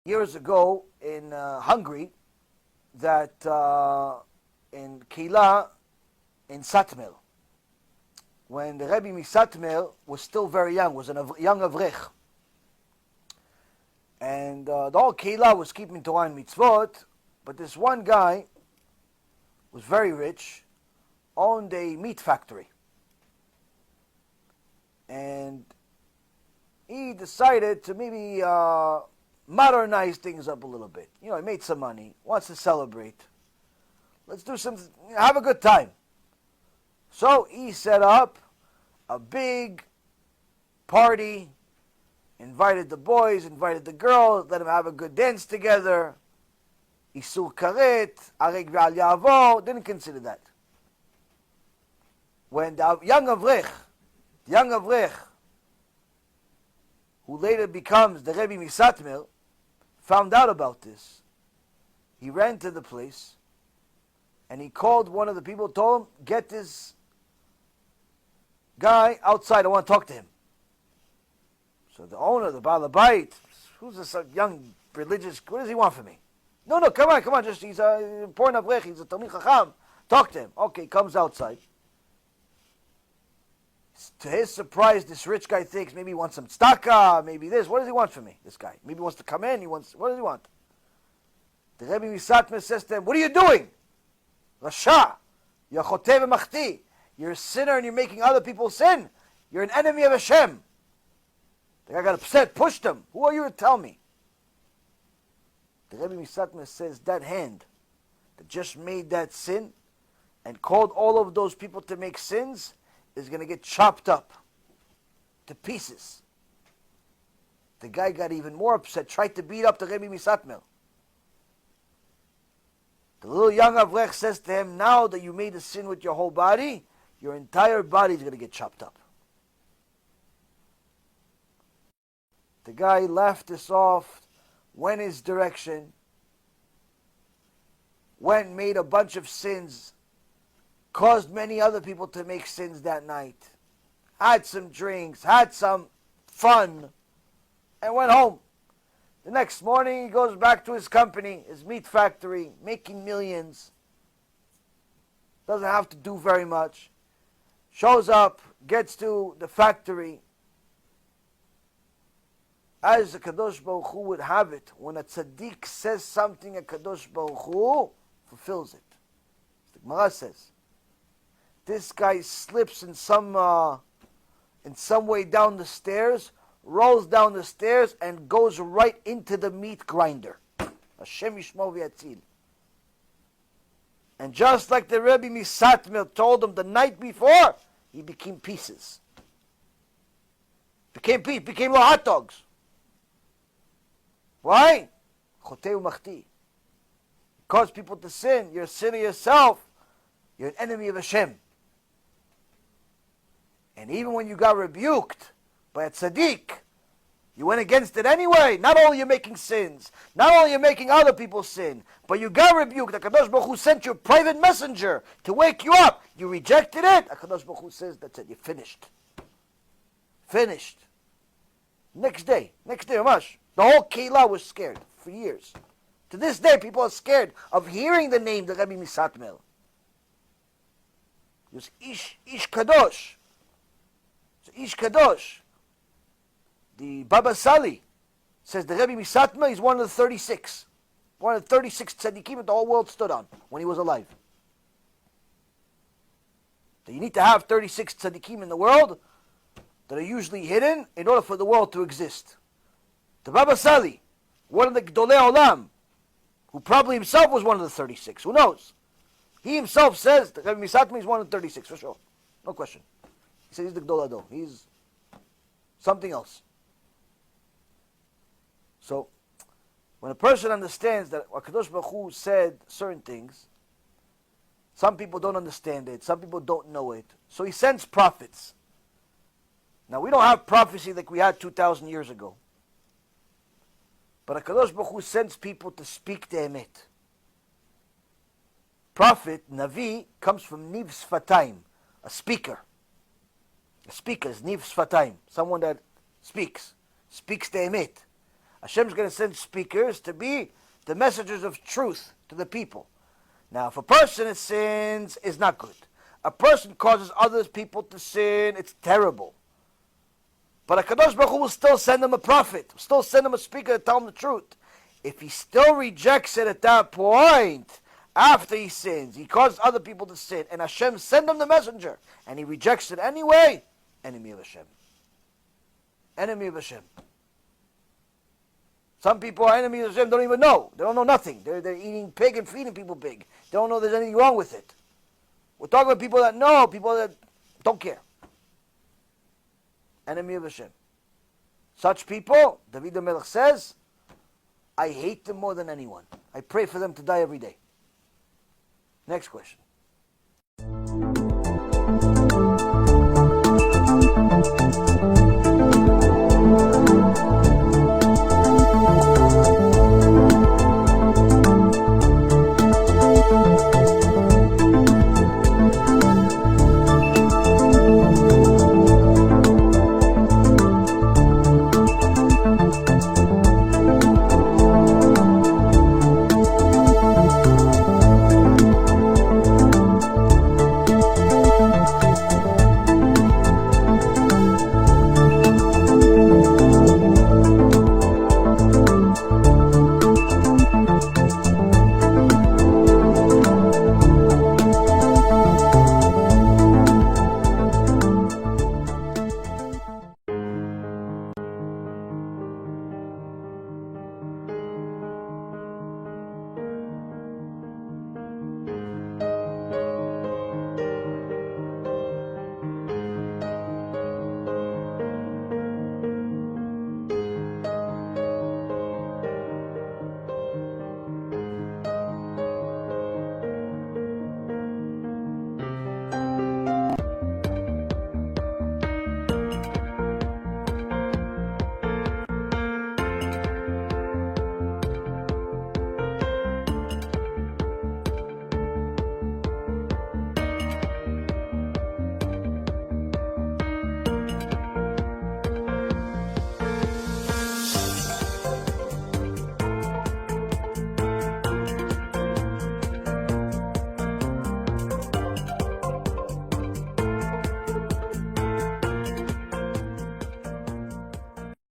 years ago in Hungary that in Keilah in Satmar, when the Rebbe Misatmar was still very young, was a young Avrech. And the whole Keilah was keeping Torah and mitzvot, but this one guy was very rich, owned a meat factory. And he decided to maybe modernize things up a little bit. You know, he made some money, wants to celebrate. Let's do some, have a good time. So he set up a big party, invited the boys, invited the girls, let them have a good dance together. Isur karet, areg ve'al ya'avor, didn't consider that. When the young Avrech, who later becomes the Rebbe Misatmar, found out about this, he ran to the place and he called one of the people, told him, get this guy outside, I want to talk to him. So the owner, the Baal Habayit, who's this young religious, what does he want from me? No, come on, just, he's a important Avrech, he's a Talmid Chacham, talk to him. Okay, comes outside. To his surprise, this rich guy thinks maybe he wants some tzedakah, maybe this. What does he want from me, this guy? Maybe he wants to come in, what does he want? The Rebbe Misatmar says to him, what are you doing? Rasha, you're choteh v'machti. You're a sinner and you're making other people sin. You're an enemy of Hashem. The guy got upset, pushed him. Who are you to tell me? The Rebbe Misatmar says that hand that just made that sin and called all of those people to make sins is going to get chopped up to pieces. The guy got even more upset, tried to beat up the Rebbe Misatmar. The little young Avrech says to him, now that you made a sin with your whole body, your entire body is going to get chopped up. The guy laughed this off, went his direction, went, made a bunch of sins, caused many other people to make sins that night, had some drinks, had some fun, and went home. The next morning he goes back to his company, his meat factory, making millions. Doesn't have to do very much. Shows up, gets to the factory. As the HaKadosh Baruch Hu would have it, when a Tzaddik says something, a HaKadosh Baruch Hu fulfills it. The Gemara says, this guy slips in some way down the stairs, rolls down the stairs, and goes right into the meat grinder. Hashem Yishmo v'yatzil. And just like the Rebbe Misatmar told him the night before, he became pieces. Became little hot dogs. Why? Chotei u'machti. Cause people to sin. You're a sinner yourself. You're an enemy of Hashem. And even when you got rebuked by a tzaddik, you went against it anyway. Not only you're making sins, not only you're making other people sin, but you got rebuked. HaKadosh Baruch Hu sent you a private messenger to wake you up. You rejected it. HaKadosh Baruch Hu says, that's it, you're finished. Finished. Next day, Mamash, the whole Keilah was scared for years. To this day, people are scared of hearing the name, the Rebbe Misatmar. It was Ish Kadosh. Ish Kadosh. The Baba Sali says the Rebbe Misatmar is one of the 36. One of the 36 tzaddikim that the whole world stood on when he was alive. So you need to have 36 tzaddikim in the world that are usually hidden in order for the world to exist. The Baba Sali, one of the Gdolei Olam, who probably himself was one of the 36. Who knows? He himself says that Rebbe Misatmar is one of the 36 for sure. No question. He says he's the Gdol Adol. He's something else. So, when a person understands that HaKadosh Baruch Hu said certain things, some people don't understand it, some people don't know it. So he sends prophets. Now we don't have prophecy like we had 2,000 years ago. But HaKadosh Baruch Hu sends people to speak the emet. Prophet, Navi, comes from Niv Sfatayim, a speaker. A speaker is Niv Sfatayim, someone that speaks the emet. Hashem's going to send speakers to be the messengers of truth to the people. Now, if a person sins, it's not good. A person causes other people to sin, it's terrible. But HaKadosh Baruch Hu will still send him a prophet, will still send him a speaker to tell him the truth. If he still rejects it at that point, after he sins, he causes other people to sin, and Hashem send him the messenger, and he rejects it anyway, enemy of Hashem. Enemy of Hashem. Some people are enemies of Hashem, don't even know. They don't know nothing. They're eating pig and feeding people pig. They don't know there's anything wrong with it. We're talking about people that know, people that don't care. Enemy of Hashem. Such people, David HaMelech says, I hate them more than anyone. I pray for them to die every day. Next question.